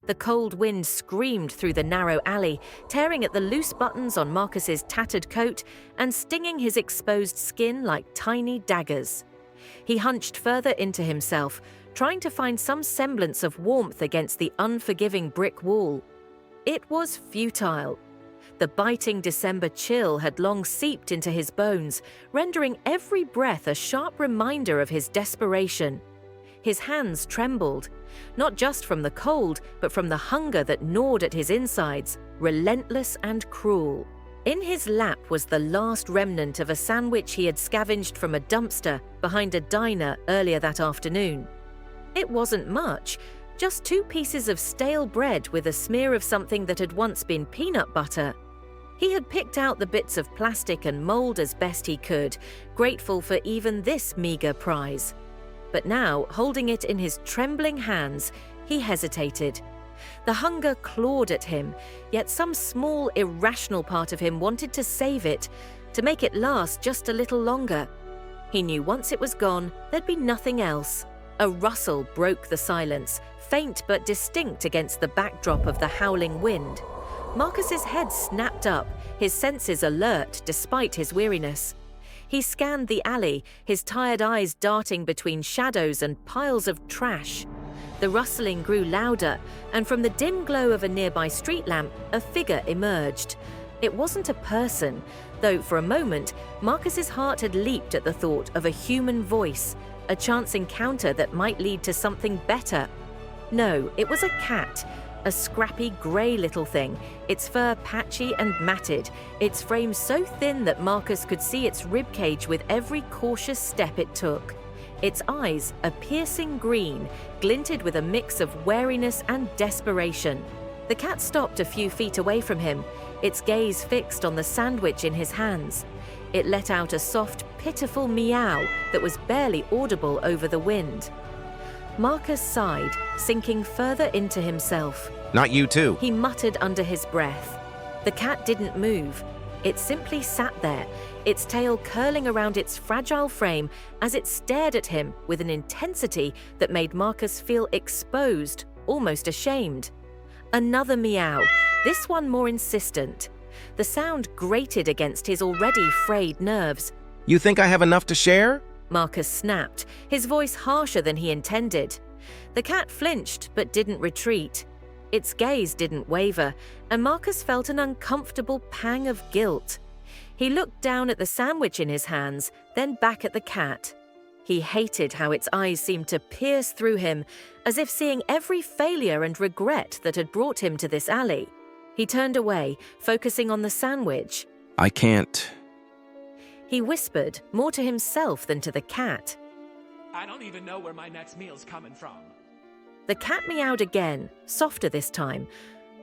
The cold wind screamed through the narrow alley, tearing at the loose buttons on Marcus's tattered coat and stinging his exposed skin like tiny daggers. He hunched further into himself, trying to find some semblance of warmth against the unforgiving brick wall. It was futile. The biting December chill had long seeped into his bones, rendering every breath a sharp reminder of his desperation. His hands trembled, not just from the cold, but from the hunger that gnawed at his insides, relentless and cruel. In his lap was the last remnant of a sandwich he had scavenged from a dumpster behind a diner earlier that afternoon. It wasn't much, just 2 pieces of stale bread with a smear of something that had once been peanut butter. He had picked out the bits of plastic and mold as best he could, grateful for even this meager prize. But now, holding it in his trembling hands, he hesitated. The hunger clawed at him, yet some small, irrational part of him wanted to save it, to make it last just a little longer. He knew once it was gone, there'd be nothing else. A rustle broke the silence, faint but distinct against the backdrop of the howling wind. Marcus's head snapped up, his senses alert despite his weariness. He scanned the alley, his tired eyes darting between shadows and piles of trash. The rustling grew louder, and from the dim glow of a nearby street lamp, a figure emerged. It wasn't a person, though for a moment, Marcus's heart had leaped at the thought of a human voice, a chance encounter that might lead to something better. No, it was a cat, a scrappy grey little thing, its fur patchy and matted, its frame so thin that Marcus could see its ribcage with every cautious step it took. Its eyes, a piercing green, glinted with a mix of wariness and desperation. The cat stopped a few feet away from him, its gaze fixed on the sandwich in his hands. It let out a soft, pitiful meow that was barely audible over the wind. Marcus sighed, sinking further into himself. Not you too. He muttered under his breath. The cat didn't move. It simply sat there, its tail curling around its fragile frame as it stared at him with an intensity that made Marcus feel exposed, almost ashamed. Another meow, this one more insistent. The sound grated against his already frayed nerves. You think I have enough to share? Marcus snapped, his voice harsher than he intended. The cat flinched but didn't retreat. Its gaze didn't waver, and Marcus felt an uncomfortable pang of guilt. He looked down at the sandwich in his hands, then back at the cat. He hated how its eyes seemed to pierce through him, as if seeing every failure and regret that had brought him to this alley. He turned away, focusing on the sandwich. I can't. He whispered, more to himself than to the cat. I don't even know where my next meal's coming from. The cat meowed again, softer this time.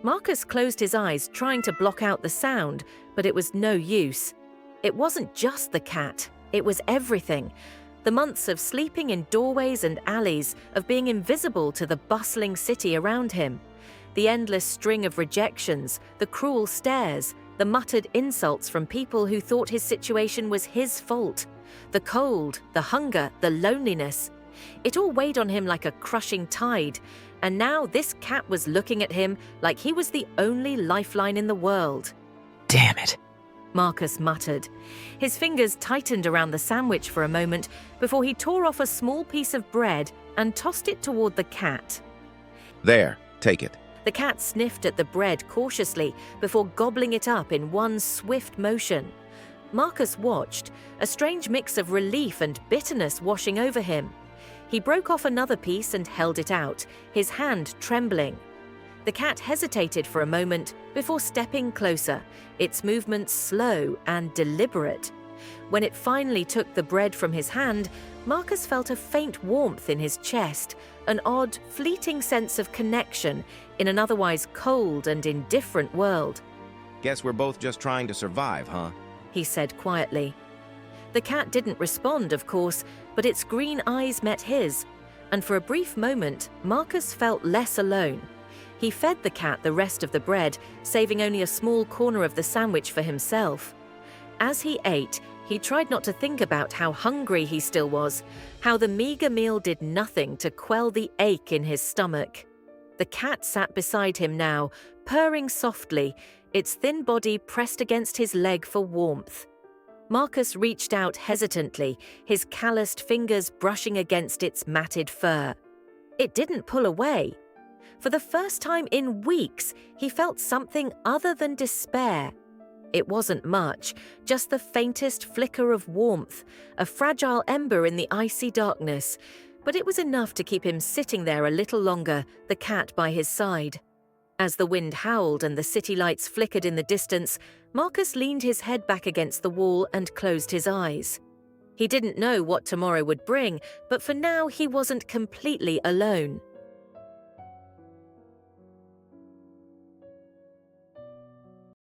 Marcus closed his eyes, trying to block out the sound, but it was no use. It wasn't just the cat, it was everything. The months of sleeping in doorways and alleys, of being invisible to the bustling city around him. The endless string of rejections, the cruel stares, the muttered insults from people who thought his situation was his fault. The cold, the hunger, the loneliness. It all weighed on him like a crushing tide, and now this cat was looking at him like he was the only lifeline in the world. Damn it. Marcus muttered. His fingers tightened around the sandwich for a moment before he tore off a small piece of bread and tossed it toward the cat. There, take it. The cat sniffed at the bread cautiously before gobbling it up in one swift motion. Marcus watched, a strange mix of relief and bitterness washing over him. He broke off another piece and held it out, his hand trembling. The cat hesitated for a moment before stepping closer, its movements slow and deliberate. When it finally took the bread from his hand, Marcus felt a faint warmth in his chest, an odd, fleeting sense of connection in an otherwise cold and indifferent world. Guess we're both just trying to survive, huh? He said quietly. The cat didn't respond, of course, but its green eyes met his, and for a brief moment, Marcus felt less alone. He fed the cat the rest of the bread, saving only a small corner of the sandwich for himself. As he ate, he tried not to think about how hungry he still was, how the meager meal did nothing to quell the ache in his stomach. The cat sat beside him now, purring softly, its thin body pressed against his leg for warmth. Marcus reached out hesitantly, his calloused fingers brushing against its matted fur. It didn't pull away. For the first time in weeks, he felt something other than despair. It wasn't much, just the faintest flicker of warmth, a fragile ember in the icy darkness, but it was enough to keep him sitting there a little longer, the cat by his side. As the wind howled and the city lights flickered in the distance, Marcus leaned his head back against the wall and closed his eyes. He didn't know what tomorrow would bring, but for now he wasn't completely alone.